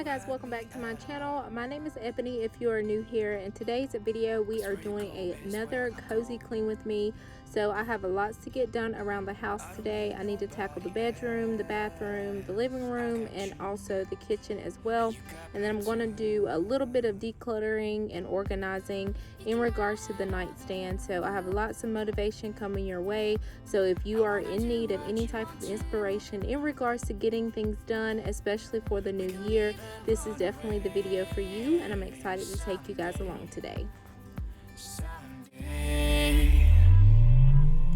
guys, welcome back to my channel. My name is Ebony if you are new here. In today's video we are doing another cozy clean with me. So I have lots to get done around the house today. I need to tackle the bedroom, the bathroom, the living room, and also the kitchen as well. And then I'm going to do a little bit of decluttering and organizing in regards to the nightstand. So I have lots of motivation coming your way. So if you are in need of any type of inspiration in regards to getting things done, especially for the new year, this is definitely the video for you, and I'm excited to take you guys along today.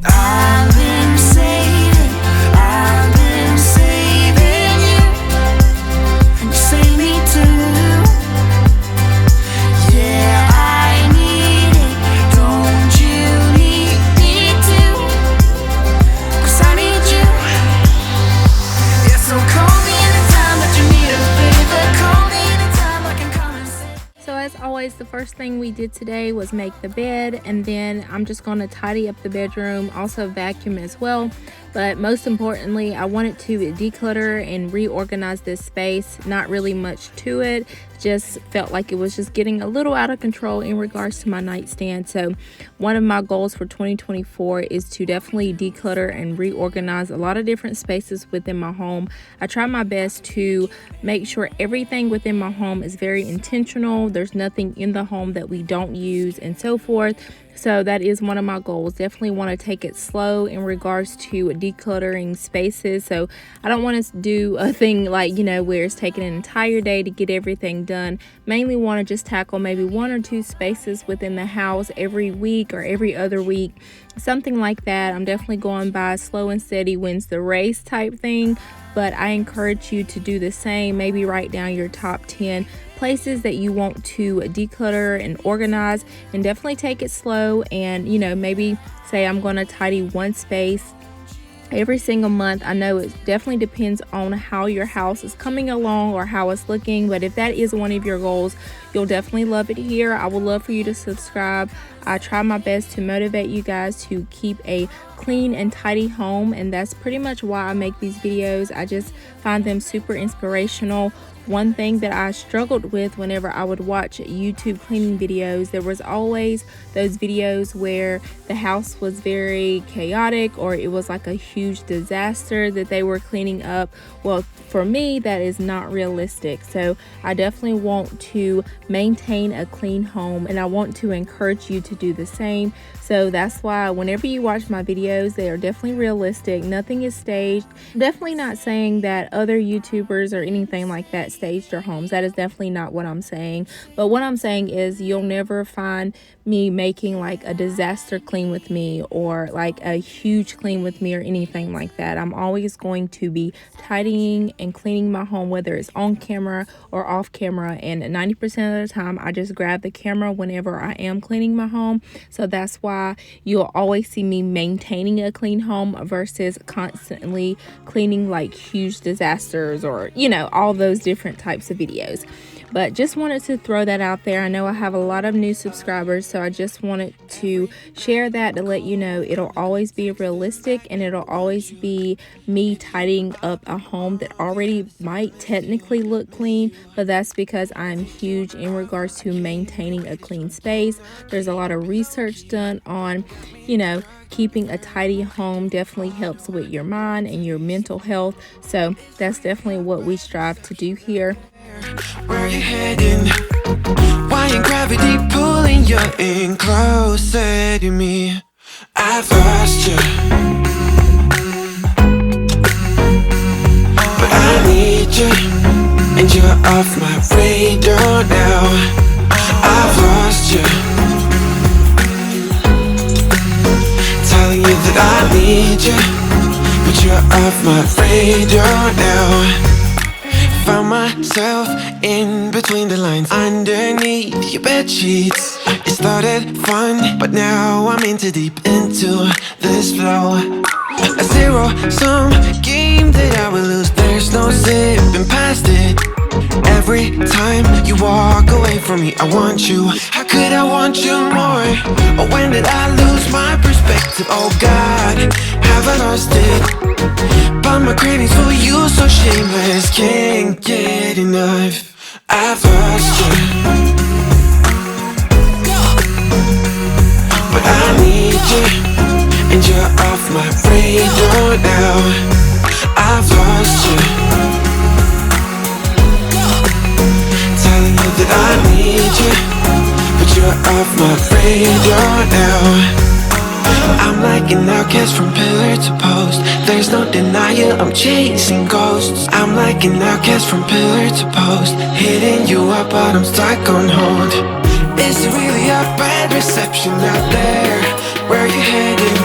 I've been saving you, and you save me too. Yeah, I need it, don't you need me too? 'Cause I need you. Yeah, so call me anytime that you need a favor. Call me anytime I can come and save. So as always, the first thing we did today was make the bed, and then I'm just going to tidy up the bedroom, also vacuum as well. But most importantly, I wanted to declutter and reorganize this space. Not really much to it, just felt like it was just getting a little out of control in regards to my nightstand. So one of my goals for 2024 is to definitely declutter and reorganize a lot of different spaces within my home. I try my best to make sure everything within my home is very intentional. There's nothing in the home that we don't use and so forth. So that is one of my goals. Definitely want to take it slow in regards to decluttering spaces. So I don't want to do a thing like, where it's taking an entire day to get everything done. Mainly want to just tackle maybe 1 or 2 spaces within the house every week or every other week. Something like that. I'm definitely going by slow and steady wins the race type thing. But I encourage you to do the same. Maybe write down your top 10 places that you want to declutter and organize, and definitely take it slow. And maybe say I'm going to tidy one space every single month. I know it definitely depends on how your house is coming along or how it's looking, but if that is one of your goals, you'll definitely love it here. I would love for you to subscribe. I try my best to motivate you guys to keep a clean and tidy home, and that's pretty much why I make these videos. I just find them super inspirational. One thing that I struggled with whenever I would watch YouTube cleaning videos, there was always those videos where the house was very chaotic or it was like a huge disaster that they were cleaning up. Well, for me, that is not realistic. So I definitely want to maintain a clean home, and I want to encourage you to do the same. So that's why whenever you watch my videos, they are definitely realistic. Nothing is staged. I'm definitely not saying that other YouTubers or anything like that staged their homes. That is definitely not what I'm saying. But what I'm saying is you'll never find me making like a disaster clean with me or like a huge clean with me or anything like that. I'm always going to be tidying and cleaning my home, whether it's on camera or off camera. And 90% of the time, I just grab the camera whenever I am cleaning my home. So that's why you'll always see me maintaining a clean home versus constantly cleaning like huge disasters or, all those different types of videos. But just wanted to throw that out there. I know I have a lot of new subscribers, so I just wanted to share that to let you know it'll always be realistic, and it'll always be me tidying up a home that already might technically look clean, but that's because I'm huge in regards to maintaining a clean space. There's a lot of research done on, keeping a tidy home definitely helps with your mind and your mental health. So that's definitely what we strive to do here. Where you heading? Why ain't gravity pulling you in closer to me? I've lost you, but I need you, and you're off my radar now. I've lost you, telling you that I need you, but you're off my radar now. Found myself in between the lines, underneath your bed sheets. It started fun, but now I'm in too deep into this flow. A zero-sum game that I will lose. There's no zipping past it. Every time you walk away from me, I want you. How could I want you more? Or when did I lose my perspective? Oh God, have I lost it? But my cravings for you so shameless, can't get enough. I've lost you, but I need you, and you're off my radar now. I've lost you, telling you that I need you, but you're off my radar now. I'm like an outcast from pillar to post. There's no denying I'm chasing ghosts. I'm like an outcast from pillar to post, hitting you up but I'm stuck on hold. Is it really a bad reception out there? Where you heading?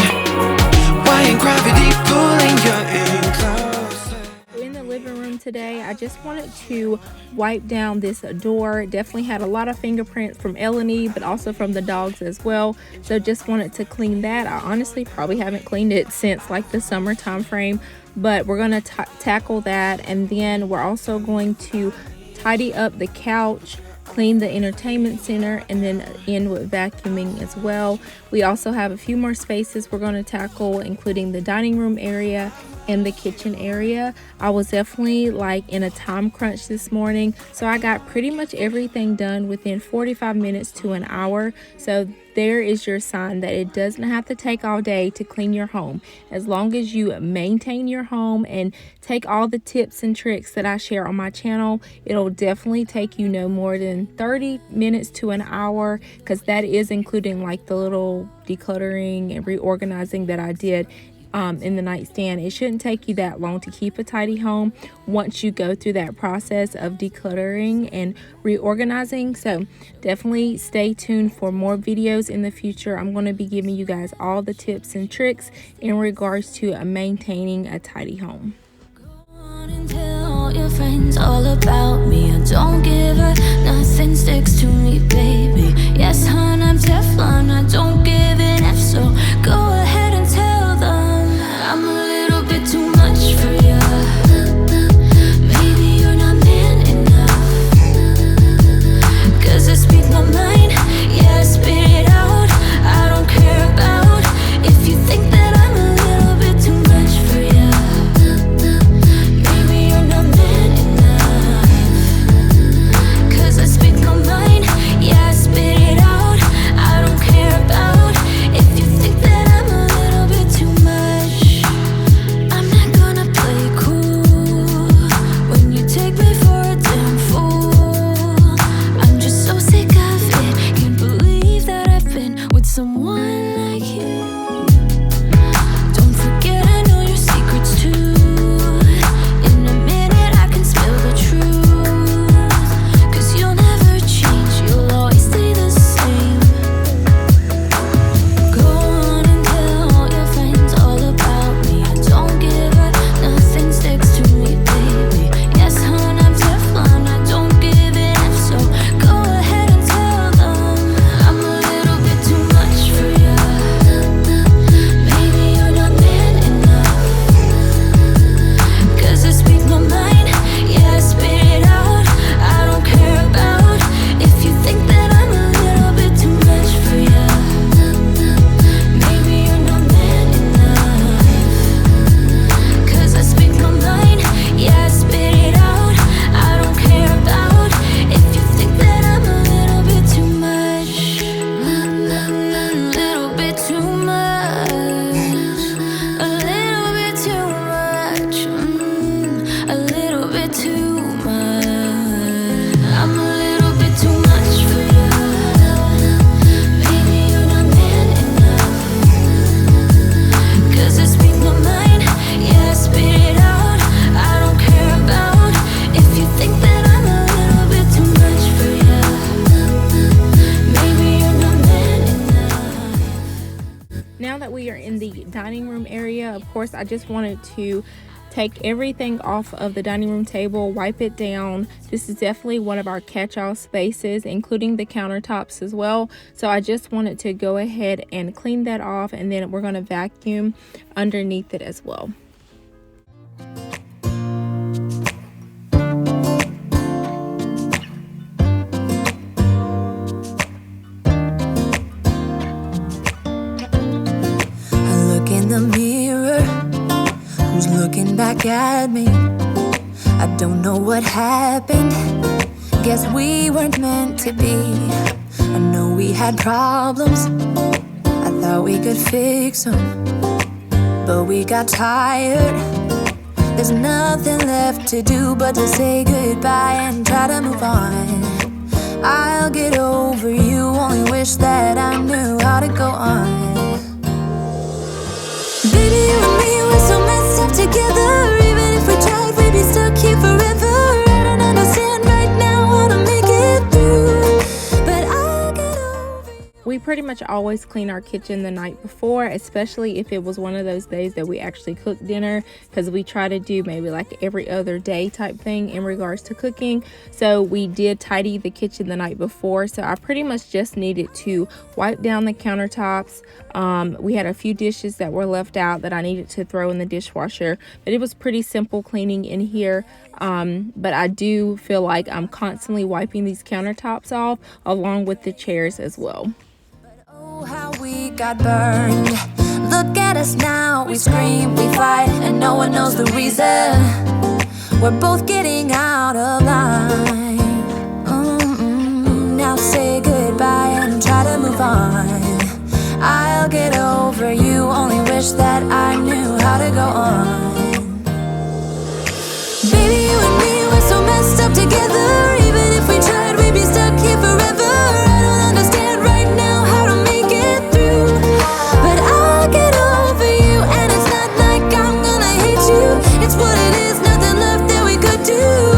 Why ain't gravity pulling you in closer? In the living room today, I just wanted to wipe down this door. It definitely had a lot of fingerprints from Eleni, but also from the dogs as well. So just wanted to clean that. I honestly probably haven't cleaned it since like the summer time frame, but we're going to tackle that. And then we're also going to tidy up the couch, clean the entertainment center, and then end with vacuuming as well. We also have a few more spaces we're going to tackle, including the dining room area and the kitchen area. I was definitely like in a time crunch this morning, so I got pretty much everything done within 45 minutes to an hour. So there is your sign that it doesn't have to take all day to clean your home. As long as you maintain your home and take all the tips and tricks that I share on my channel, it'll definitely take you no more than 30 minutes to an hour, because that is including like the little decluttering and reorganizing that I did in the nightstand. It shouldn't take you that long to keep a tidy home once you go through that process of decluttering and reorganizing. So definitely stay tuned for more videos in the future. I'm going to be giving you guys all the tips and tricks in regards to maintaining a tidy home. Tell your friends all about me. I don't give her, nothing sticks to me, baby. Yes, hon, I'm Teflon, I don't give an F, so go ahead and tell them I'm a little bit too much for ya. Maybe you're not man enough, 'cause I speak my mind, yeah, I spit it out. I don't care about if you think that I'm a little bit too much for ya. Maybe you're not man enough, 'cause I speak my mind, yeah, I spit it out. I don't care about if you think that I'm a little bit too much. I'm not gonna play cool when you take me for a damn fool. I'm just so sick of it, can't believe that I've been with someone like you. Don't forget I know your secrets too. In a minute I can spill the truth, 'cause you'll never change, you'll always stay the same. Go on and tell all your friends all about me. I don't give a, nothing sticks to me, baby. Yes, hon, I'm Teflon, I don't give an F, so go ahead and tell them I'm a little bit too much for ya. Maybe you're not man enough, 'cause I speak my mind, yeah, I spit it out. I don't care about if you think that I'm a little bit too much for ya. Maybe you're not man enough, 'cause I speak my mind, yeah, I spit it out. I don't care about if you think that I'm a little bit too much. Little bit too much. A little bit too much. A little bit too much. I'm a little bit too much for you. Maybe you're not man enough, 'cause I speak my mind, yeah, I spit it out. I don't care about if you think that I'm a little bit too much for you. Maybe you're not man enough. Now that we are in the dining room area, of course, I just wanted to take everything off of the dining room table, wipe it down. This is definitely one of our catch-all spaces, including the countertops as well. So I just wanted to go ahead and clean that off, and then we're going to vacuum underneath it as well. I look in the mirror, who's looking back at me? I don't know what happened, Guess we weren't meant to be. I know we had problems, I thought we could fix them, but we got tired. There's nothing left to do but to say goodbye and try to move on. I'll get over you, only wish that I knew how to go on. Baby, you and me, we're so messed up together. Even if we tried, we'd be stuck here forever. I don't understand right now how to make it through, but I'll get over you. We pretty much always clean our kitchen the night before, especially if it was one of those days that we actually cook dinner, because we try to do maybe like every other day type thing in regards to cooking. So we did tidy the kitchen the night before, so I pretty much just needed to wipe down the countertops. We had a few dishes that were left out that I needed to throw in the dishwasher, but it was pretty simple cleaning in here. But I do feel like I'm constantly wiping these countertops off along with the chairs as well. Oh, how we got burned. Look at us now, we scream, we fight, and no one knows the reason. We're both getting out of line. Now say goodbye and try to move on. I'll get over you, only wish that I knew how to go on. Baby, you and me, we're so messed up together. Even if we tried, we'd be stuck here forever. I don't understand right now how to make it through, but I'll get over you. And it's not like I'm gonna hate you, it's what it is, nothing left that we could do.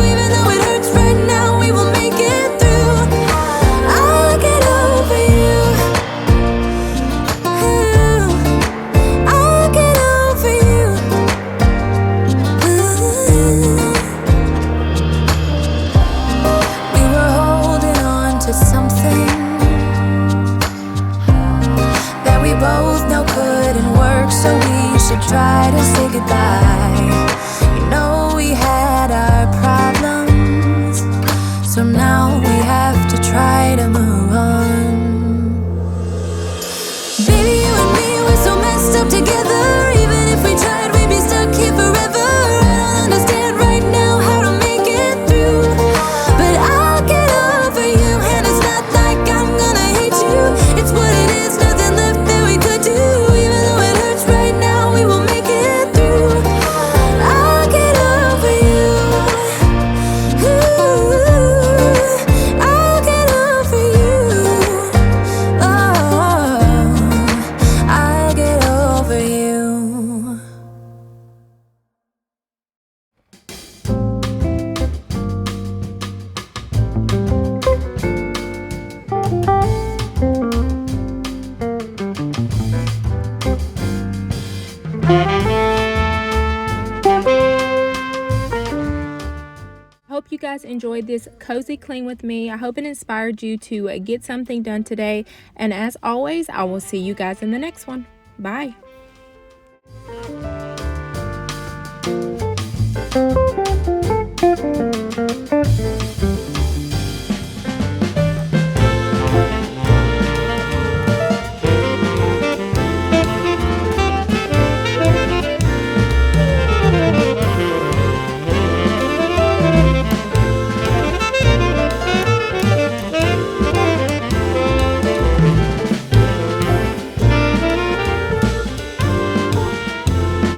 Even though it hurts right now, we will make it through. I'll get over you. I'll get over you. We were holding on to something that we both know couldn't work, so we should try to say goodbye. You know we had our problems, so now we have to try to move on. Baby, you and me, we're so messed up together. Even if we tried, we'd be stuck here forever. I don't understand right now how to make it through, but I'll get over you. And it's not like I'm gonna hate you, it's what it is, nothing left that we could do. Even though it hurts right now, we will make it through. I'll get over you. I'll get over you. Oh, I'll get over you. Hope you guys enjoyed this cozy clean with me. I hope it inspired you to get something done today. And as always, I will see you guys in the next one. Bye.